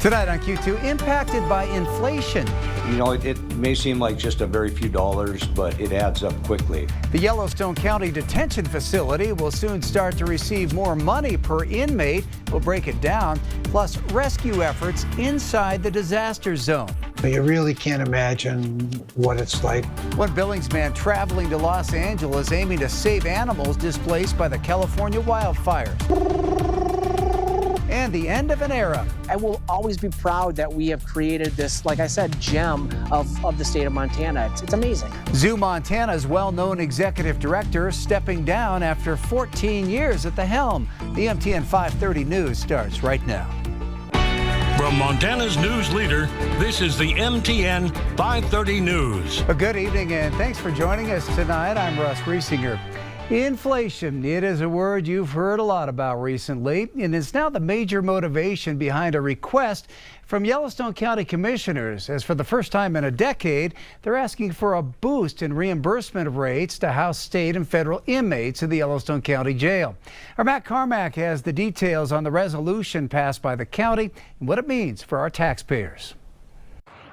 Tonight on Q2, impacted by inflation. You know, it may seem like just a very few dollars, but it adds up quickly. The Yellowstone County Detention Facility will soon start to receive more money per inmate. We'll break it down, plus rescue efforts inside the disaster zone. You really can't imagine what it's like. One Billings man traveling to Los Angeles aiming to save animals displaced by the California wildfires. And the end of an era. I will always be proud that we have created this, like I said, gem of the state of Montana. It's amazing. Zoo Montana's well-known executive director stepping down after 14 years at the helm. The MTN 530 News starts right now. From Montana's news leader, this is the MTN 530 News. A good evening and thanks for joining us tonight. I'm Russ Riesinger. Inflation, it is a word you've heard a lot about recently, and it's now the major motivation behind a request from Yellowstone County commissioners, as for the first time in a decade, they're asking for a boost in reimbursement rates to house state and federal inmates in the Yellowstone County Jail. Our Matt Carmack has the details on the resolution passed by the county and what it means for our taxpayers.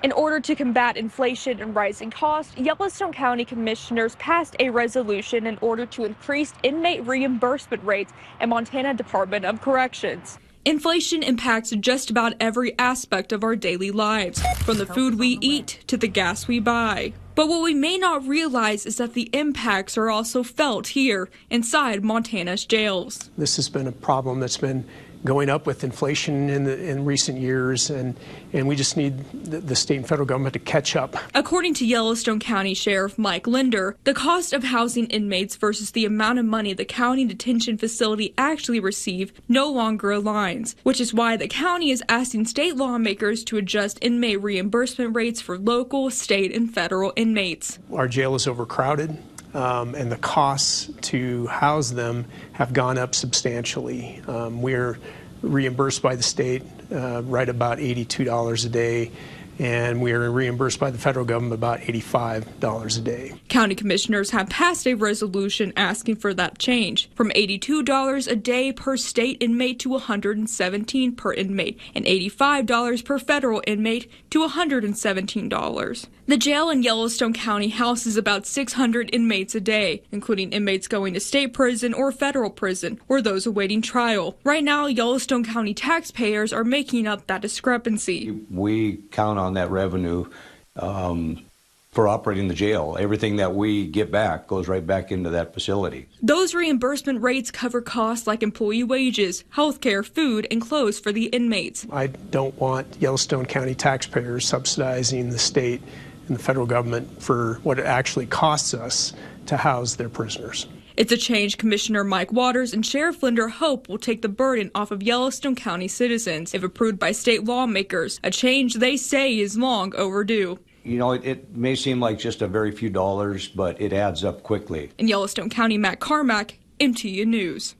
In order to combat inflation and rising costs, Yellowstone County commissioners passed a resolution in order to increase inmate reimbursement rates in Montana Department of Corrections. Inflation impacts just about every aspect of our daily lives, from the food we eat to the gas we buy. But what we may not realize is that the impacts are also felt here inside Montana's jails. This has been a problem that's been going up with inflation in recent years, and we just need the state and federal government to catch up. According to Yellowstone County Sheriff Mike Linder, the cost of housing inmates versus the amount of money the county detention facility actually receive no longer aligns, which is why the county is asking state lawmakers to adjust inmate reimbursement rates for local, state, and federal inmates. Our jail is overcrowded. And the costs to house them have gone up substantially. We're reimbursed by the state right about $82 a day, and we are reimbursed by the federal government about $85 a day. County commissioners have passed a resolution asking for that change, from $82 a day per state inmate to $117 per inmate, and $85 per federal inmate to $117. The jail in Yellowstone County houses about 600 inmates a day, including inmates going to state prison or federal prison, or those awaiting trial. Right now, Yellowstone County taxpayers are making up that discrepancy. We count on that revenue for operating the jail. Everything that we get back goes right back into that facility. Those reimbursement rates cover costs like employee wages, health care, food, and clothes for the inmates. I don't want Yellowstone County taxpayers subsidizing the state and the federal government for what it actually costs us to house their prisoners. It's a change Commissioner Mike Waters and Sheriff Linder hope will take the burden off of Yellowstone County citizens if approved by state lawmakers, a change they say is long overdue. You know, it may seem like just a very few dollars, but it adds up quickly. In Yellowstone County, Matt Carmack, MTN News.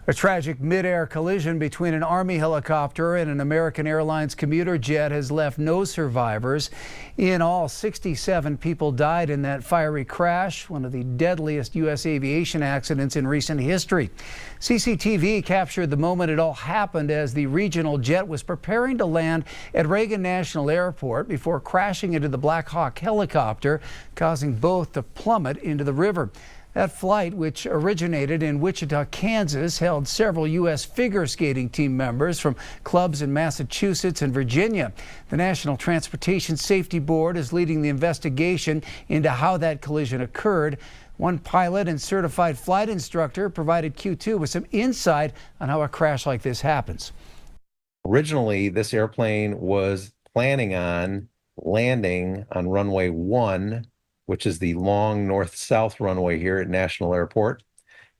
A tragic mid-air collision between an Army helicopter and an American Airlines commuter jet has left no survivors. In all, 67 people died in that fiery crash, one of the deadliest U.S. aviation accidents in recent history. CCTV captured the moment it all happened as the regional jet was preparing to land at Reagan National Airport before crashing into the Black Hawk helicopter, causing both to plummet into the river. That flight, which originated in Wichita, Kansas, held several U.S. figure skating team members from clubs in Massachusetts and Virginia. The National Transportation Safety Board is leading the investigation into how that collision occurred. One pilot and certified flight instructor provided Q2 with some insight on how a crash like this happens. Originally, this airplane was planning on landing on runway 1, which is the long north-south runway here at National Airport.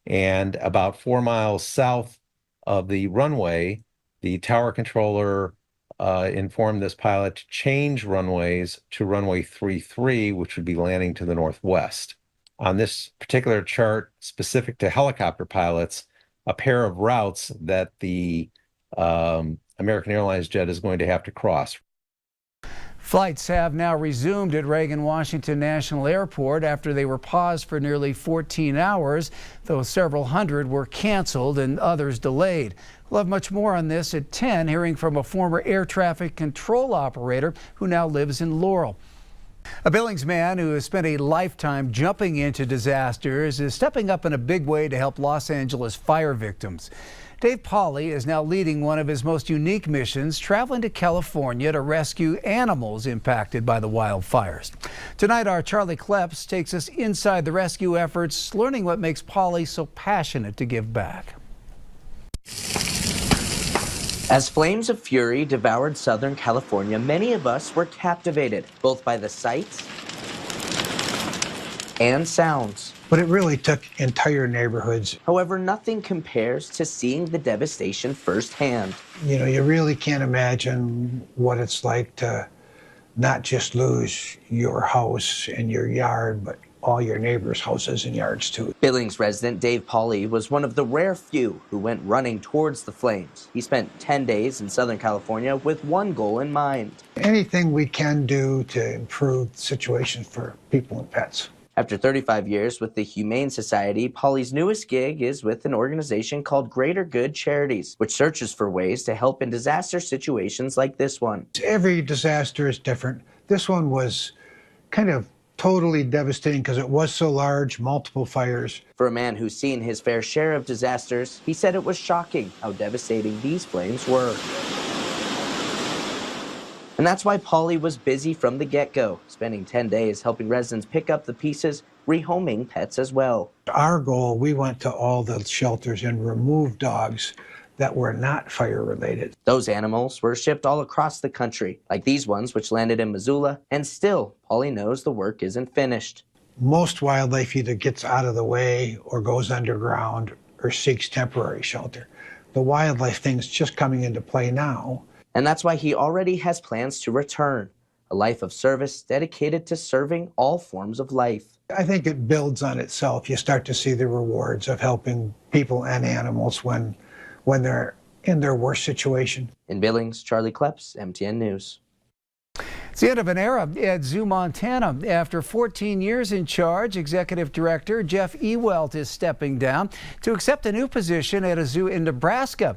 And about 4 miles south of the runway, the tower controller informed this pilot to change runways to runway 33, which would be landing to the northwest. On this particular chart, specific to helicopter pilots, a pair of routes that the American Airlines jet is going to have to cross. Flights have now resumed at Reagan Washington National Airport after they were paused for nearly 14 hours, though several hundred were canceled and others delayed. We'll have much more on this at 10, hearing from a former air traffic control operator who now lives in Laurel. A Billings man who has spent a lifetime jumping into disasters is stepping up in a big way to help Los Angeles fire victims. Dave Pauly is now leading one of his most unique missions, traveling to California to rescue animals impacted by the wildfires. Tonight, our Charlie Kleps takes us inside the rescue efforts, learning what makes Pauly so passionate to give back. As flames of fury devoured Southern California, many of us were captivated, both by the sights and sounds. But it really took entire neighborhoods. However, nothing compares to seeing the devastation firsthand. You know, you really can't imagine what it's like to not just lose your house and your yard, but all your neighbors' houses and yards too. Billings resident Dave Pauly was one of the rare few who went running towards the flames. He spent 10 days in Southern California with one goal in mind. Anything we can do to improve the situation for people and pets. After 35 years with the Humane Society, Pauly's newest gig is with an organization called Greater Good Charities, which searches for ways to help in disaster situations like this one. Every disaster is different. This one was kind of totally devastating because it was so large, multiple fires. For a man who's seen his fair share of disasters, he said it was shocking how devastating these flames were. And that's why Pauly was busy from the get-go, spending 10 days helping residents pick up the pieces, rehoming pets as well. Our goal, we went to all the shelters and removed dogs that were not fire-related. Those animals were shipped all across the country, like these ones which landed in Missoula, and still, Pauly knows the work isn't finished. Most wildlife either gets out of the way or goes underground or seeks temporary shelter. The wildlife thing's just coming into play now. And that's why he already has plans to return, a life of service dedicated to serving all forms of life. I think it builds on itself. You start to see the rewards of helping people and animals when they're in their worst situation. In Billings, Charlie Kleps, MTN News. It's the end of an era at Zoo Montana. After 14 years in charge, Executive Director Jeff Ewelt is stepping down to accept a new position at a zoo in Nebraska.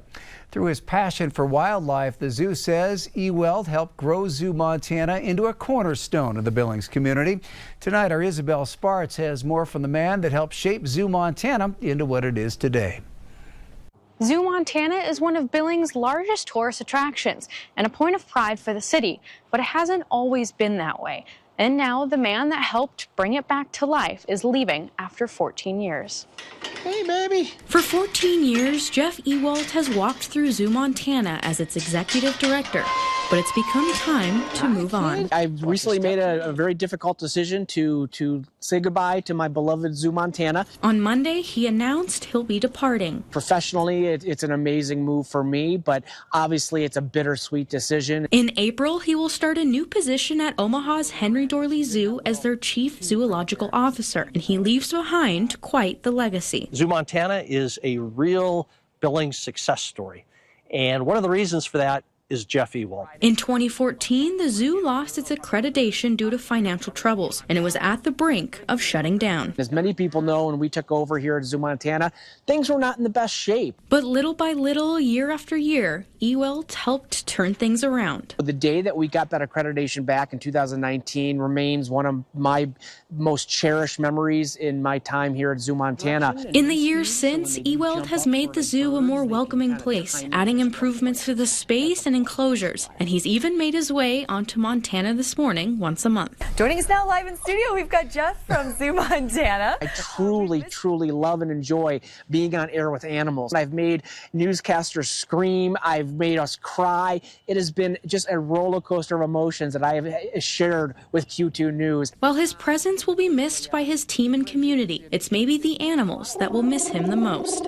Through his passion for wildlife, the zoo says Ewelt helped grow Zoo Montana into a cornerstone of the Billings community. Tonight, our Isabel Sparts has more from the man that helped shape Zoo Montana into what it is today. Zoo Montana is one of Billings' largest tourist attractions and a point of pride for the city, but it hasn't always been that way. And now the man that helped bring it back to life is leaving after 14 years. Hey, baby. For 14 years, Jeff Ewelt has walked through Zoo Montana as its executive director, but it's become time to move on. I recently made a very difficult decision to say goodbye to my beloved Zoo Montana. On Monday, he announced he'll be departing. Professionally, it's an amazing move for me, but obviously it's a bittersweet decision. In April, he will start a new position at Omaha's Henry Dorley Zoo as their chief zoological officer, and he leaves behind quite the legacy. Zoo Montana is a real Billings success story, and one of the reasons for that is Jeff Ewelt. In 2014, the zoo lost its accreditation due to financial troubles, and it was at the brink of shutting down. As many people know, when we took over here at Zoo Montana, things were not in the best shape. But little by little, year after year, Ewelt helped turn things around. The day that we got that accreditation back in 2019 remains one of my most cherished memories in my time here at Zoo Montana. In the years since, Ewelt has made the zoo a more welcoming place, adding improvements to the space and enclosures, and he's even made his way onto Montana This Morning once a month. Joining us now live in studio, we've got Jeff from Zoo Montana. I truly love and enjoy being on air with animals. I've made newscasters scream. I've made us cry. It has been just a roller coaster of emotions that I have shared with Q2 News. While his presence will be missed by his team and community, it's maybe the animals that will miss him the most.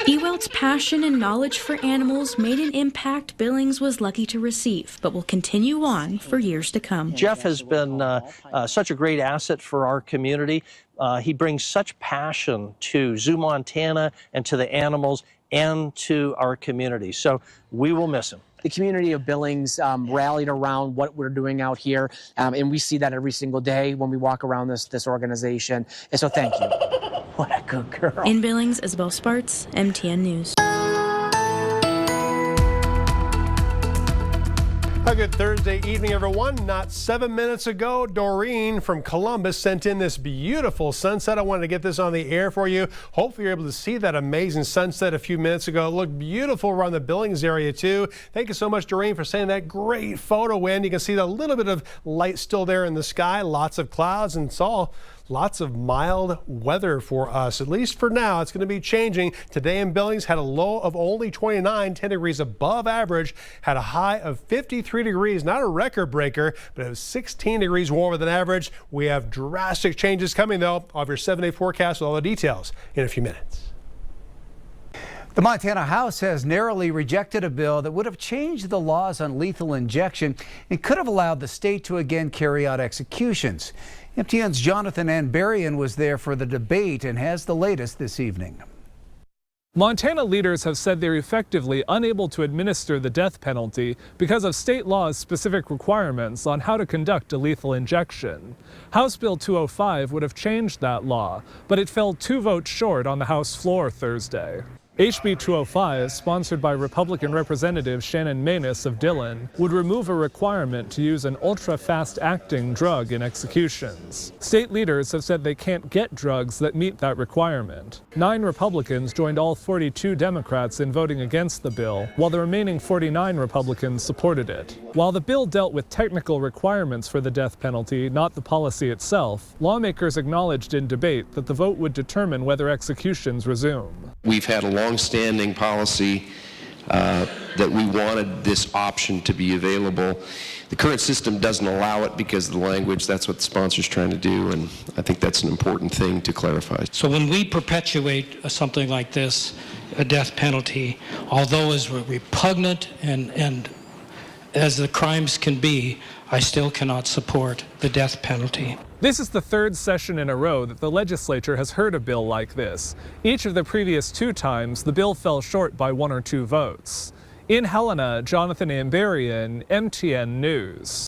Ewelt's passion and knowledge for animals made an impact Billings was lucky to receive, but will continue on for years to come. Jeff has been such a great asset for our community. He brings such passion to Zoo Montana and to the animals and to our community. So we will miss him. The community of Billings rallied around what we're doing out here, and we see that every single day when we walk around this organization. And so thank you. What a good girl. In Billings, Isabel Sparts, MTN News. A good Thursday evening, everyone. Not 7 minutes ago, Doreen from Columbus sent in this beautiful sunset. I wanted to get this on the air for you. Hopefully you're able to see that amazing sunset a few minutes ago. It looked beautiful around the Billings area too. Thank you so much, Doreen, for sending that great photo in. You can see a little bit of light still there in the sky, lots of clouds, and it's all lots of mild weather for us, at least for now. It's going to be changing. Today in Billings had a low of only 29, 10 degrees above average, had a high of 53 degrees, not a record breaker, but it was 16 degrees warmer than average. We have drastic changes coming, though. I'll have your 7-day forecast with all the details in a few minutes. The Montana House has narrowly rejected a bill that would have changed the laws on lethal injection and could have allowed the state to again carry out executions. MTN's Jonathan Anbarian was there for the debate and has the latest this evening. Montana leaders have said they're effectively unable to administer the death penalty because of state law's specific requirements on how to conduct a lethal injection. House Bill 205 would have changed that law, but it fell 2 votes short on the House floor Thursday. HB 205, sponsored by Republican Representative Shannon Maness of Dillon, would remove a requirement to use an ultra-fast-acting drug in executions. State leaders have said they can't get drugs that meet that requirement. 9 Republicans joined all 42 Democrats in voting against the bill, while the remaining 49 Republicans supported it. While the bill dealt with technical requirements for the death penalty, not the policy itself, lawmakers acknowledged in debate that the vote would determine whether executions resume. We've had a long-standing policy that we wanted this option to be available. The current system doesn't allow it because of the language. That's what the sponsor's trying to do, and I think that's an important thing to clarify. So when we perpetuate something like this, a death penalty, although as repugnant and as the crimes can be, I still cannot support the death penalty. This is the 3rd session in a row that the legislature has heard a bill like this. Each of the previous 2 times, the bill fell short by 1 or 2 votes. In Helena, Jonathan Anbarian, MTN News.